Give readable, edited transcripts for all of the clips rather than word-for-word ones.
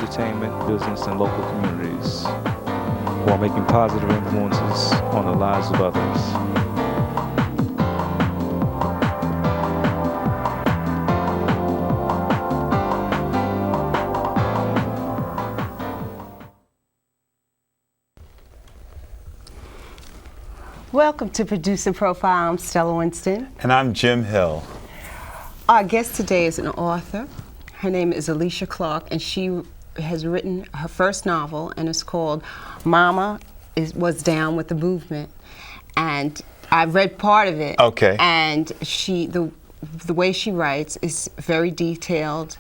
entertainment, business, and local communities, while making positive influences on the lives of others. Welcome to Producer Profile. I'm Stella Winston. And I'm Jim Hill. Our guest today is an author. Her name is Alicia Clark, and she has written her first novel, and it's called Mama Was Down with the Movement. And I've read part of it. Okay. And the way she writes is very detailed,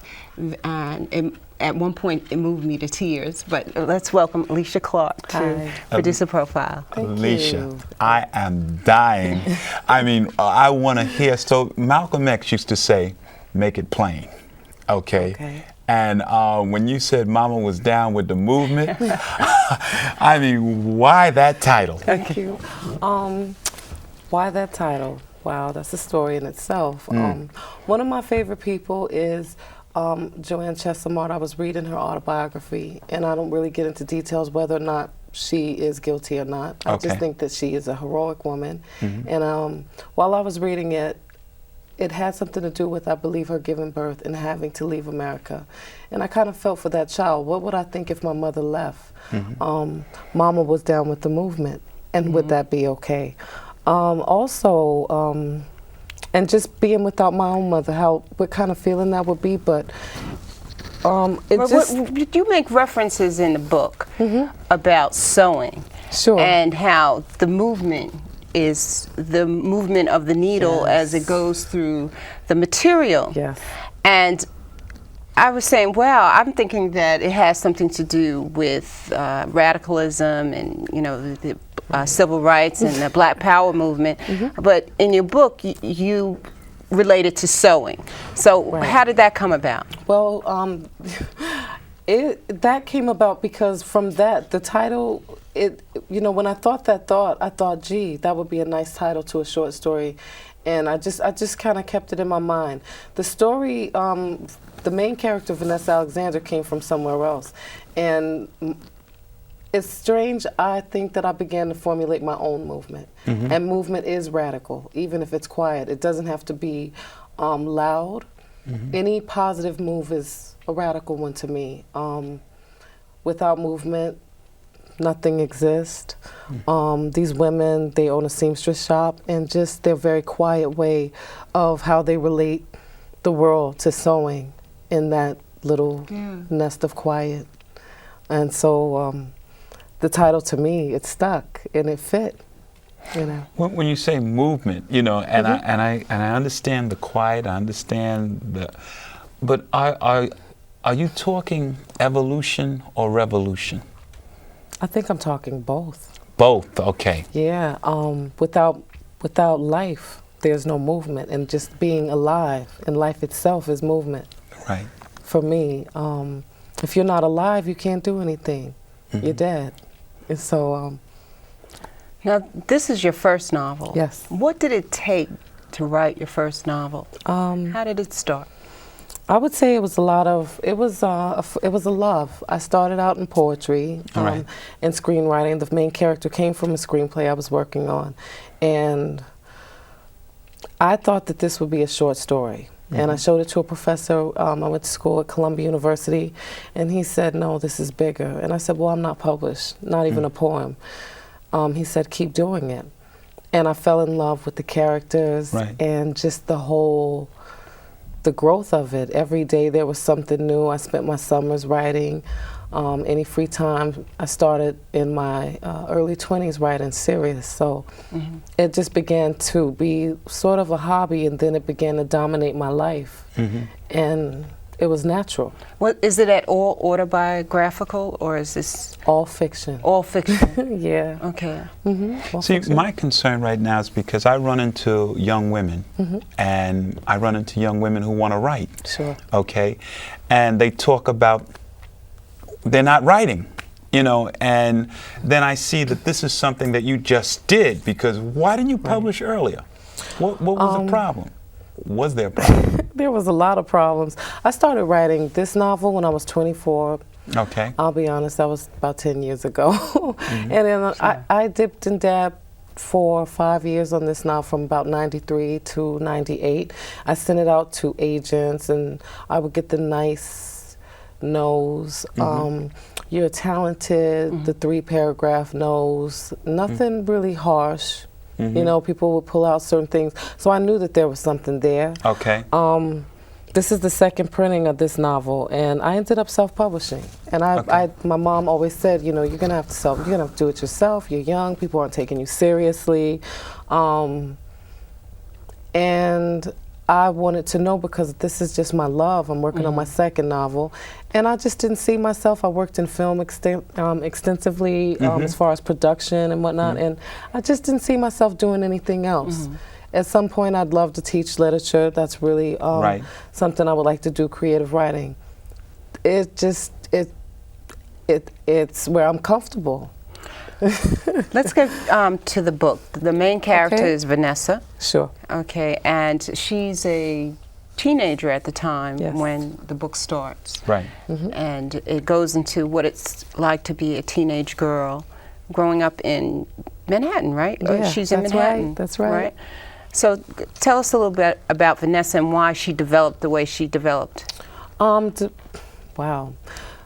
and at one point it moved me to tears. But let's welcome Alicia Clark to Producer Profile. Alicia, I am dying. I mean, I want to hear. So Malcolm X used to say, "Make it plain." Okay. And when you said Mama was down with the movement, I mean, why that title? Thank you. Why that title? Wow, that's a story in itself. One of my favorite people is Joanne Chesimard. I was reading her autobiography, and I don't really get into details whether or not she is guilty or not. I just think that she is a heroic woman. And while I was reading it, it had something to do with, I believe, her giving birth and having to leave America. And I kind of felt for that child. What would I think if my mother left? Mama was down with the movement, and would that be okay? And just being without my own mother, what kind of feeling that would be, but you make references in the book about sewing, and how the movement is the movement of the needle as it goes through the material. And I was saying, wow, I'm thinking that it has something to do with radicalism and, you know, the civil rights and the Black Power movement. But in your book, you related to sewing. So how did that come about? Well, that came about because from that, the title, you know, when I thought that thought, I thought, gee, that would be a nice title to a short story. And I just kind of kept it in my mind. The story, the main character, Vanessa Alexander, came from somewhere else. And it's strange, I think, that I began to formulate my own movement. And movement is radical, even if it's quiet. It doesn't have to be loud. Any positive move is a radical one to me. Without movement, nothing exists. These women, they own a seamstress shop, and just their very quiet way of how they relate the world to sewing in that little nest of quiet. And so the title, to me, it stuck and it fit. You know. When you say movement, you know, and I understand the quiet, I understand the, but are you talking evolution or revolution? I think I'm talking both. Both, okay. Yeah, without life, there's no movement, and just being alive, and life itself is movement. Right. For me, if you're not alive, you can't do anything. You're dead. And so. Now, this is your first novel. Yes. What did it take to write your first novel? How did it start? I would say it was a lot of, it was a love. I started out in poetry and screenwriting. The main character came from a screenplay I was working on. And I thought that this would be a short story. And I showed it to a professor. I went to school at Columbia University, and he said, no, this is bigger. And I said, well, I'm not published, not even a poem. He said, keep doing it. And I fell in love with the characters and just the growth of it. Every day there was something new. I spent my summers writing. Any free time, I started in my early 20s writing serious. So it just began to be sort of a hobby, and then it began to dominate my life. And it was natural. Is it at all autobiographical, or is this? All fiction. All fiction? Yeah. Okay. See, my concern right now is because I run into young women, and I run into young women who want to write. Sure. Okay? And they talk about they're not writing, you know, and then I see that this is something that you just did, because why didn't you publish earlier? What was the problem? Was there a problem? There was a lot of problems. I started writing this novel when I was 24. Okay. I'll be honest, that was about 10 years ago. And then I dipped and dabbed for 5 years on this now, from about 93 to 98. I sent it out to agents, and I would get the nice no's. You're talented, the 3-paragraph no's. Nothing really harsh. You know, people would pull out certain things. So I knew that there was something there. Okay. This is the second printing of this novel, and I ended up self-publishing. And my mom always said, you know, you're gonna have to do it yourself. You're young, people aren't taking you seriously, and I wanted to know, because this is just my love. I'm working on my second novel, and I just didn't see myself. I worked in film extensively as far as production and whatnot, and I just didn't see myself doing anything else. At some point, I'd love to teach literature. That's really something I would like to do, creative writing. It's where I'm comfortable. Let's get to the book. The main character is Vanessa. Sure. Okay, and she's a teenager at the time when the book starts. Right. And it goes into what it's like to be a teenage girl growing up in Manhattan, right? Yeah, she's in Manhattan. Right. That's right. So tell us a little bit about Vanessa and why she developed the way she developed. Wow.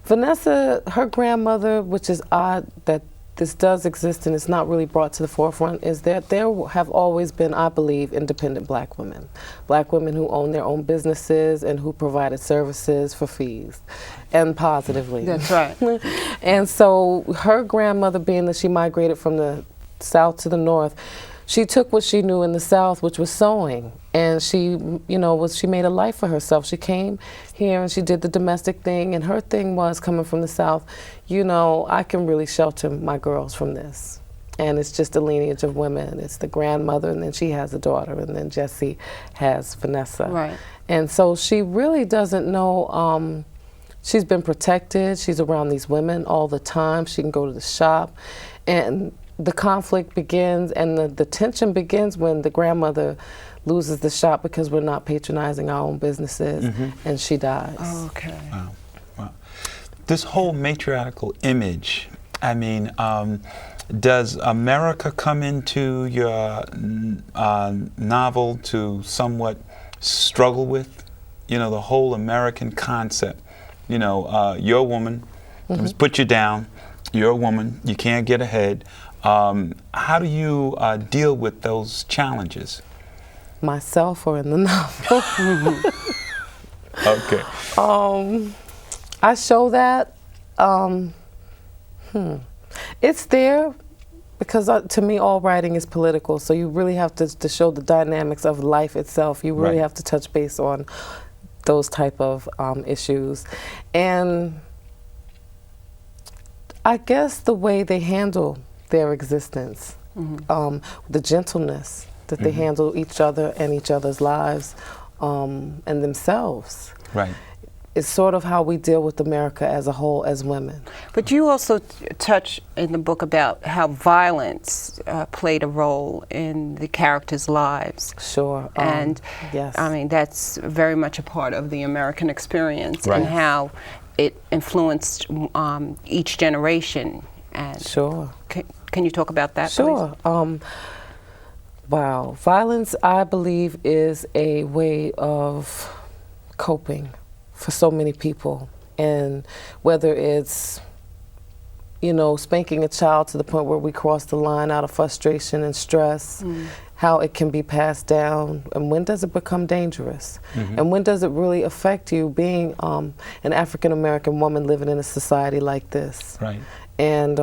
Vanessa, her grandmother, which is odd that this does exist and it's not really brought to the forefront, is that there have always been, I believe, independent black women who own their own businesses and who provided services for fees, and positively. That's right. And so her grandmother, being that she migrated from the South to the North, she took what she knew in the South, which was sewing, and she, you know, she made a life for herself. She came here and she did the domestic thing, and her thing was, coming from the South, you know, I can really shelter my girls from this. And it's just a lineage of women. It's the grandmother, and then she has a daughter, and then Jessie has Vanessa. Right. And so she really doesn't know, she's been protected. She's around these women all the time. She can go to the shop, and the conflict begins, and the tension begins when the grandmother loses the shop because we're not patronizing our own businesses, and she dies. Okay. Wow. Wow. This whole matriarchal image, I mean, does America come into your novel to somewhat struggle with? You know, the whole American concept. You know, you're a woman, let's put you down, you're a woman, you can't get ahead. How do you deal with those challenges? Myself or in the novel? Okay. I show that. It's there because to me all writing is political, so you really have to show the dynamics of life itself. You really have to touch base on those type of issues. And I guess the way they handle their existence, the gentleness that they handle each other and each other's lives and themselves. Right. It's sort of how we deal with America as a whole as women. But you also touch in the book about how violence played a role in the characters' lives. Sure. And yes. I mean, that's very much a part of the American experience, Right. and how it influenced each generation. And Sure. Can you talk about that, Sure. please? Wow. Violence, I believe, is a way of coping for so many people. And whether it's, you know, spanking a child to the point where we cross the line out of frustration and stress, how it can be passed down, and when does it become dangerous? And when does it really affect you being an African-American woman living in a society like this? Right. And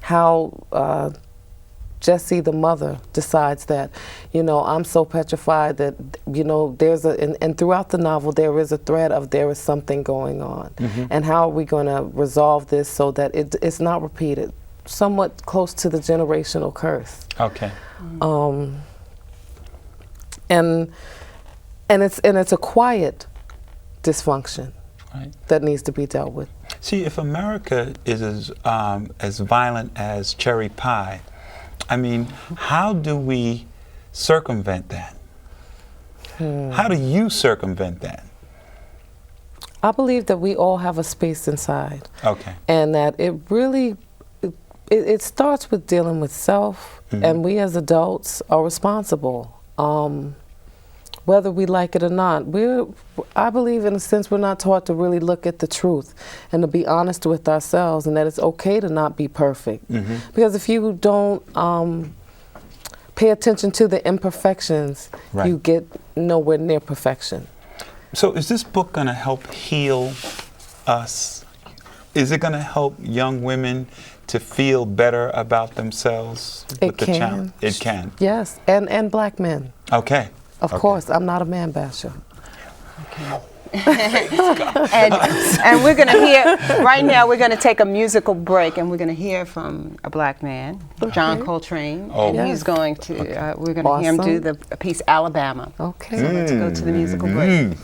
how Jessie, the mother, decides that, you know, I'm so petrified that, you know, there's and throughout the novel there is a thread of there is something going on. And how are we going to resolve this so that it's not repeated? Somewhat close to the generational curse. Okay. And it's a quiet dysfunction that needs to be dealt with. See, if America is as violent as cherry pie, I mean, how do we circumvent that? How do you circumvent that? I believe that we all have a space inside. Okay. And that it really, it starts with dealing with self, and we as adults are responsible. Whether we like it or not, I believe in a sense we're not taught to really look at the truth and to be honest with ourselves, and that it's okay to not be perfect. Because if you don't pay attention to the imperfections, you get nowhere near perfection. So is this book going to help heal us? Is it going to help young women to feel better about themselves? It can. It can. Yes, and black men. Okay. Of course, I'm not a man basher. Okay. and we're going to hear, right now we're going to take a musical break, and we're going to hear from a black man, John Coltrane, and he's going to, we're going to hear him do the piece Alabama. Okay. So let's go to the musical break.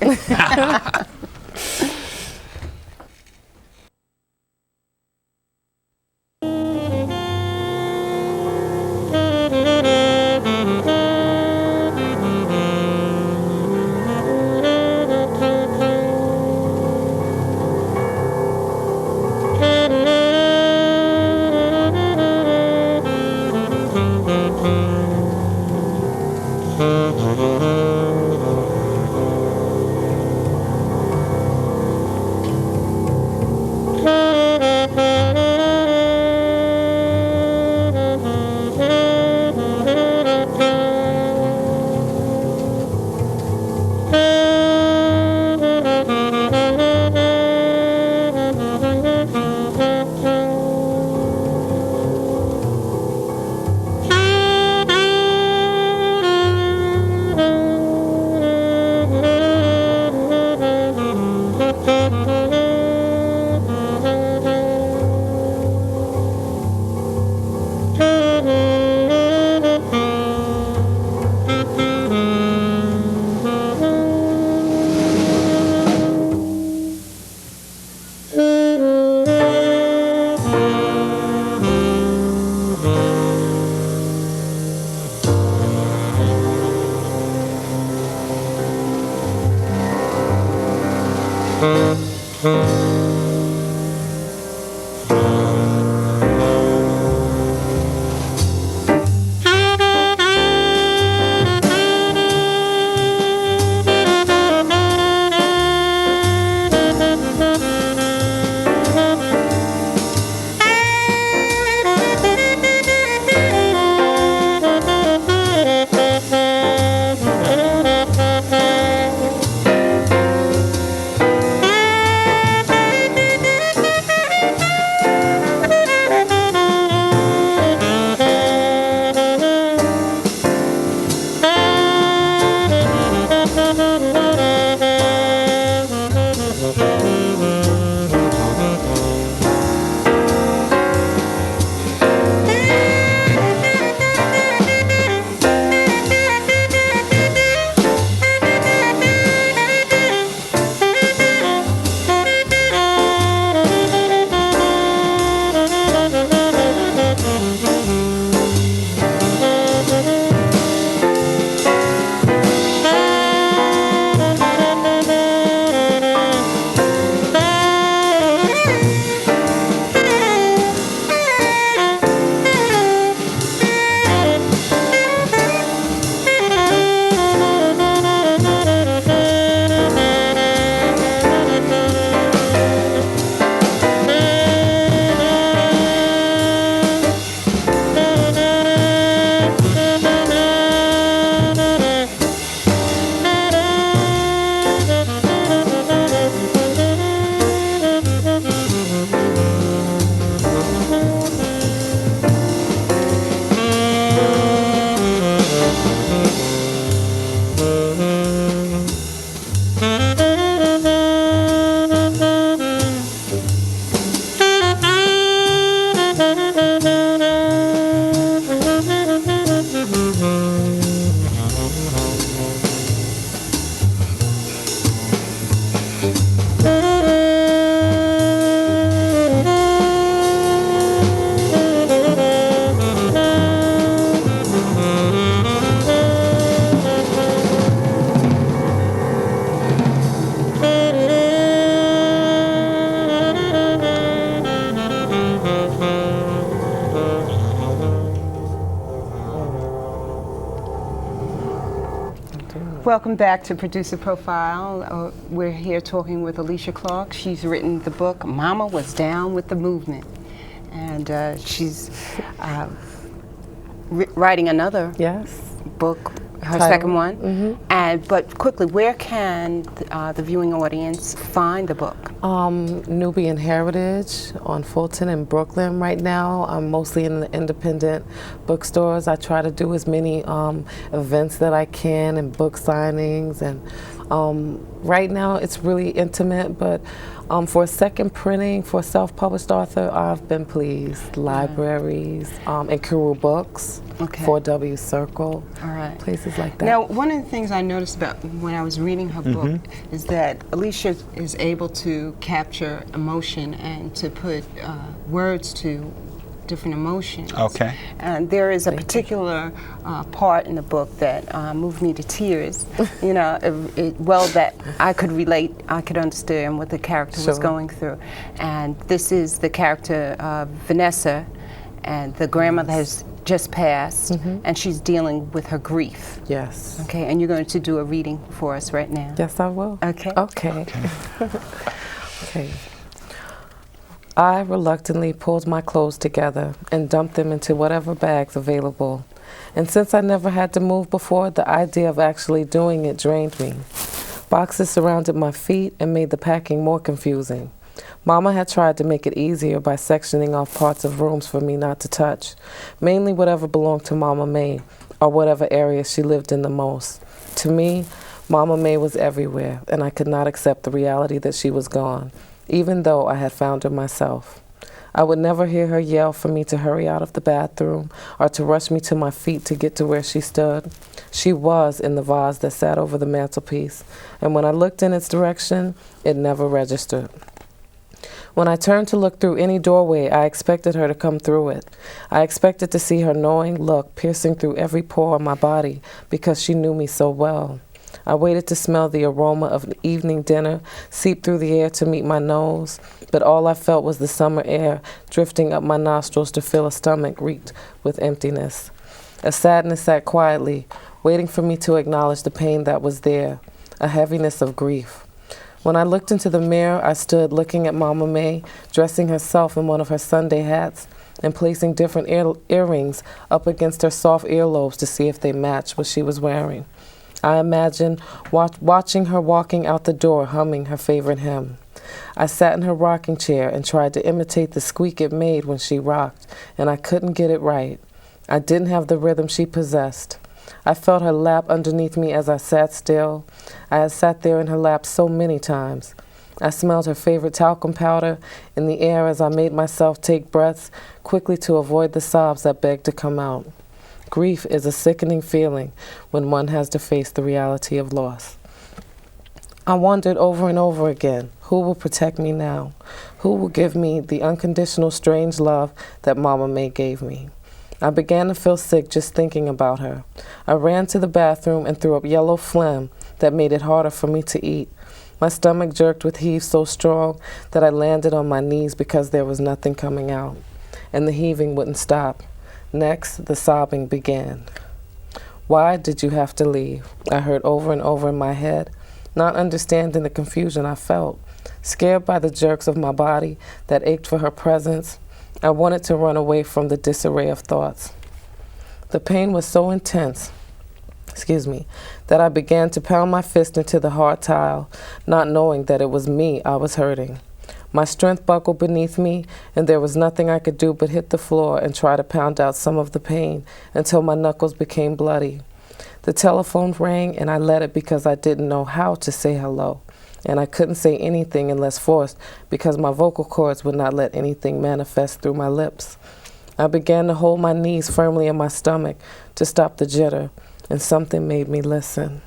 welcome back to Producer Profile. We're here talking with Alicia Clark. She's written the book, Mama Was Down with the Movement. And she's writing another book, her second one. But quickly, where can the viewing audience find the book? Nubian Heritage on Fulton in Brooklyn right now. I'm mostly in the independent bookstores. I try to do as many events that I can and book signings. And right now it's really intimate, but for a second printing for a self-published author, I've been pleased. Libraries and Kuru Books, 4W Circle, places like that. Now, one of the things I noticed about when I was reading her book is that Alicia is able to capture emotion and to put words to different emotions. Okay. And there is a particular part in the book that moved me to tears. You know, that I could relate, I could understand what the character was going through. And this is the character Vanessa, and the grandmother has just passed, and she's dealing with her grief. Yes. Okay, and you're going to do a reading for us right now. Yes, I will. Okay. Okay. Okay. I reluctantly pulled my clothes together and dumped them into whatever bags available. And since I never had to move before, the idea of actually doing it drained me. Boxes surrounded my feet and made the packing more confusing. Mama had tried to make it easier by sectioning off parts of rooms for me not to touch, mainly whatever belonged to Mama May, or whatever area she lived in the most. To me, Mama May was everywhere, and I could not accept the reality that she was gone, even though I had found her myself. I would never hear her yell for me to hurry out of the bathroom or to rush me to my feet to get to where she stood. She was in the vase that sat over the mantelpiece, and when I looked in its direction, it never registered. When I turned to look through any doorway, I expected her to come through it. I expected to see her knowing look piercing through every pore of my body because she knew me so well. I waited to smell the aroma of evening dinner seep through the air to meet my nose, but all I felt was the summer air drifting up my nostrils to fill a stomach reeked with emptiness. A sadness sat quietly, waiting for me to acknowledge the pain that was there, a heaviness of grief. When I looked into the mirror, I stood looking at Mama May, dressing herself in one of her Sunday hats and placing different earrings up against her soft earlobes to see if they matched what she was wearing. I imagined watching her walking out the door humming her favorite hymn. I sat in her rocking chair and tried to imitate the squeak it made when she rocked, and I couldn't get it right. I didn't have the rhythm she possessed. I felt her lap underneath me as I sat still. I had sat there in her lap so many times. I smelled her favorite talcum powder in the air as I made myself take breaths quickly to avoid the sobs that begged to come out. Grief is a sickening feeling when one has to face the reality of loss. I wondered over and over again, who will protect me now? Who will give me the unconditional strange love that Mama May gave me? I began to feel sick just thinking about her. I ran to the bathroom and threw up yellow phlegm that made it harder for me to eat. My stomach jerked with heaves so strong that I landed on my knees because there was nothing coming out, and the heaving wouldn't stop. Next, the sobbing began. Why did you have to leave? I heard over and over in my head, not understanding the confusion I felt. Scared by the jerks of my body that ached for her presence, I wanted to run away from the disarray of thoughts. The pain was so intense, that I began to pound my fist into the hard tile, not knowing that it was me I was hurting. My strength buckled beneath me, and there was nothing I could do but hit the floor and try to pound out some of the pain until my knuckles became bloody. The telephone rang, and I let it because I didn't know how to say hello, and I couldn't say anything unless forced because my vocal cords would not let anything manifest through my lips. I began to hold my knees firmly in my stomach to stop the jitter, and something made me listen.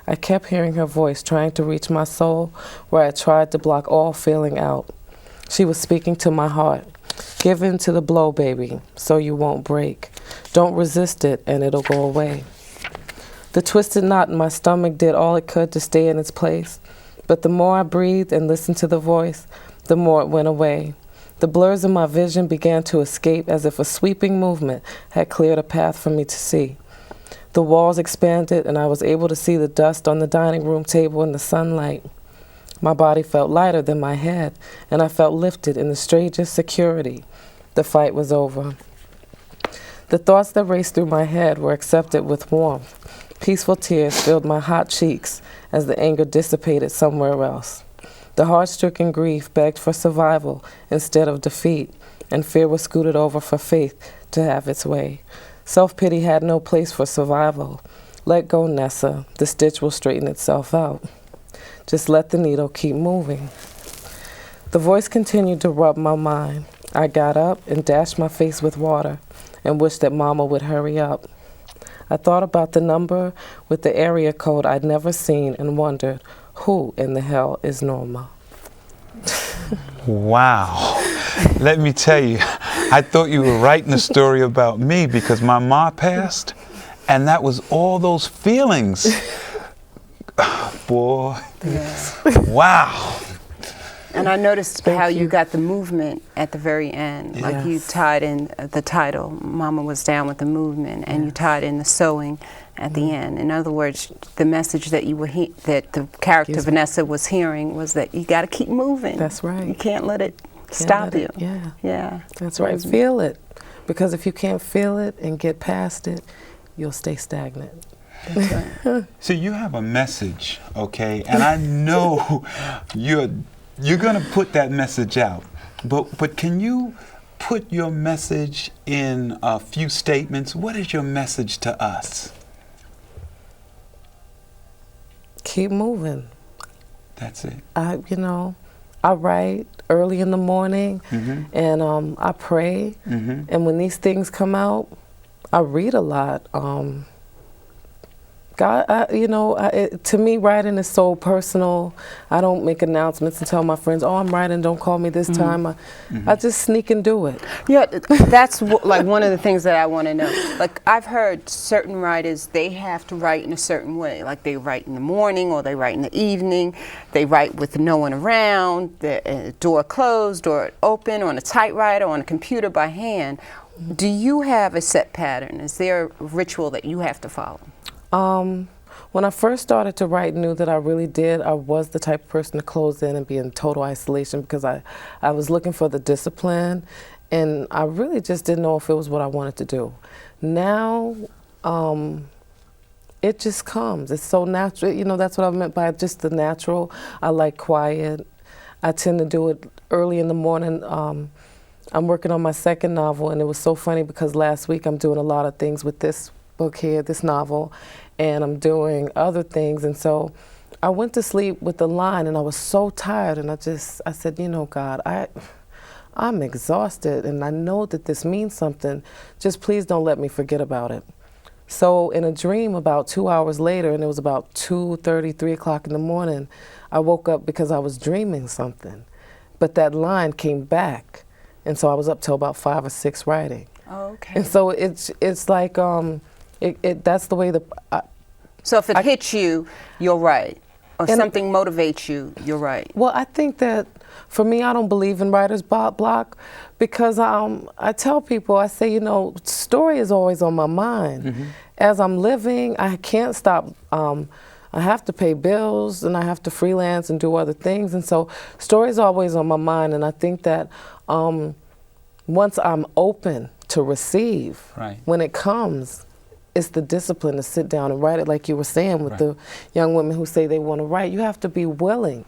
I kept hearing her voice trying to reach my soul where I tried to block all feeling out. She was speaking to my heart. Give in to the blow, baby, so you won't break. Don't resist it and it'll go away. The twisted knot in my stomach did all it could to stay in its place, but the more I breathed and listened to the voice, the more it went away. The blurs in my vision began to escape as if a sweeping movement had cleared a path for me to see. The walls expanded, and I was able to see the dust on the dining room table in the sunlight. My body felt lighter than my head, and I felt lifted in the strangest security. The fight was over. The thoughts that raced through my head were accepted with warmth. Peaceful tears filled my hot cheeks as the anger dissipated somewhere else. The heart-stricken grief begged for survival instead of defeat, and fear was scooted over for faith to have its way. Self-pity had no place for survival. Let go, Nessa. The stitch will straighten itself out. Just let the needle keep moving. The voice continued to rub my mind. I got up and dashed my face with water and wished that Mama would hurry up. I thought about the number with the area code I'd never seen and wondered, who in the hell is Norma? Wow. Let me tell you, I thought you were writing a story about me because my mom passed, and that was all those feelings. Boy. Yes. Wow. And I noticed how you got the movement at the very end. Like you tied in the title, Mama Was Down with the Movement, and you tied in the sewing at the end. In other words, the message that you were that the character Vanessa was hearing was that you got to keep moving. That's right. You can't let it stop you. Yeah. Yeah. That's right. Feel it. Because if you can't feel it and get past it, you'll stay stagnant. That's right. So you have a message, okay? And I know you're going to put that message out. But can you put your message in a few statements? What is your message to us? Keep moving. That's it. I write early in the morning, and I pray. And when these things come out, I read a lot. God, to me, writing is so personal. I don't make announcements and tell my friends, "Oh, I'm writing. Don't call me this time." I just sneak and do it. Yeah, that's like one of the things that I want to know. Like I've heard certain writers, they have to write in a certain way. Like they write in the morning or they write in the evening. They write with no one around, the door closed, door open, on a typewriter, on a computer by hand. Do you have a set pattern? Is there a ritual that you have to follow? When I first started to write, knew that I really did. I was the type of person to close in and be in total isolation because I was looking for the discipline, and I really just didn't know if it was what I wanted to do. Now, it just comes. It's so natural. You know, that's what I meant by just the natural. I like quiet. I tend to do it early in the morning. I'm working on my second novel, and it was so funny because last week I'm doing a lot of things with this book here, this novel, and I'm doing other things, and so I went to sleep with the line, and I was so tired, and I said, you know, God, I'm exhausted, and I know that this means something. Just please don't let me forget about it. So in a dream about 2 hours later, and it was about 2:30, 3 o'clock in the morning, I woke up because I was dreaming something, but that line came back, and so I was up till about 5 or 6 writing. Oh, okay. And so it's like that's the way so if it hits you, you're right. Or something motivates you, you're right. Well, I think that for me, I don't believe in writer's block because I tell people, I say, you know, story is always on my mind. As I'm living, I can't stop. I have to pay bills and I have to freelance and do other things. And so story is always on my mind. And I think that once I'm open to receive, when it comes, it's the discipline to sit down and write it, like you were saying with the young women who say they want to write. You have to be willing,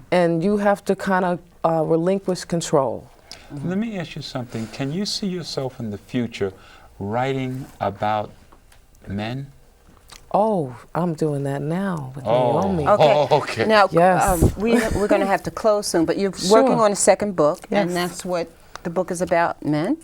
and you have to kind of relinquish control. Let me ask you something. Can you see yourself in the future writing about men? Oh, I'm doing that now with Naomi. Okay. Now, we're going to have to close soon, but you're working on a second book, and that's what the book is about, men?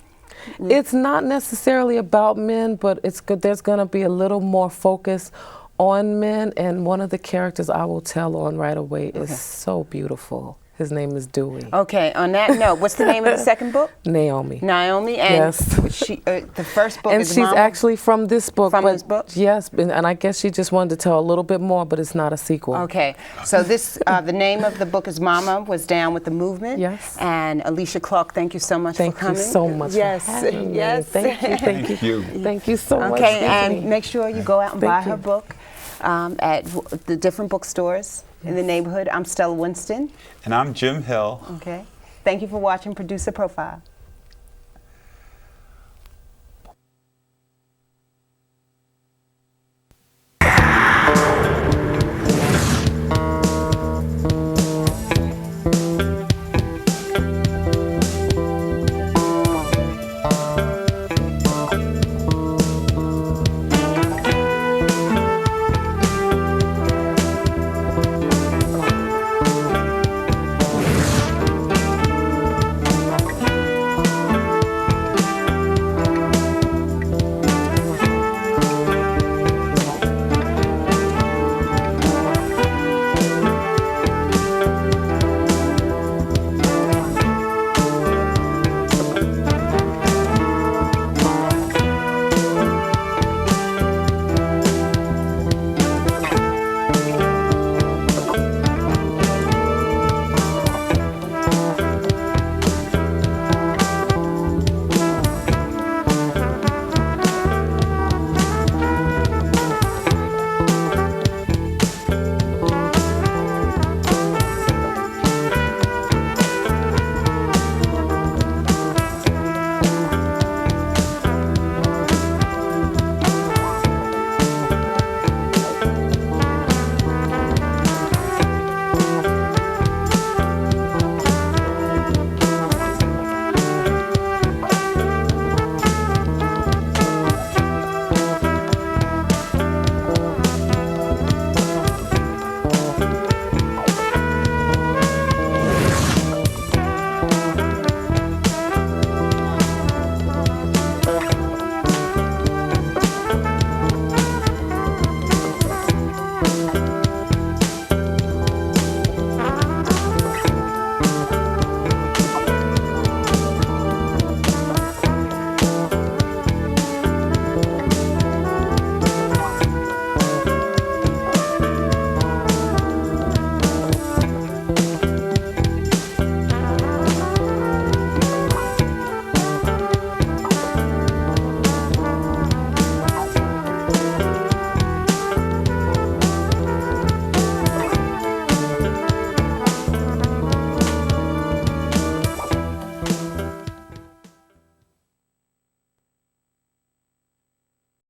It's not necessarily about men, but there's going to be a little more focus on men, and one of the characters I will tell on right away is so beautiful. His name is Dewey. Okay, on that note, what's the name of the second book? Naomi. Naomi, and Yes. she, the first book And is she's Mama? actually from this book. From but this book? Yes, and I guess she just wanted to tell a little bit more, but it's not a sequel. Okay, so this, the name of the book is Mama Was Down with the Movement. Yes. And Alicia Clark, thank you so much for coming. Thank you so much Yes, for having me. yes. Thank you, Thank you. Thank you so much. Okay, Tiffany. and make sure you go out and buy Thank her you. book at the different bookstores in the neighborhood. I'm Stella Winston. And I'm Jim Hill. Okay. Thank you for watching Producer Profile.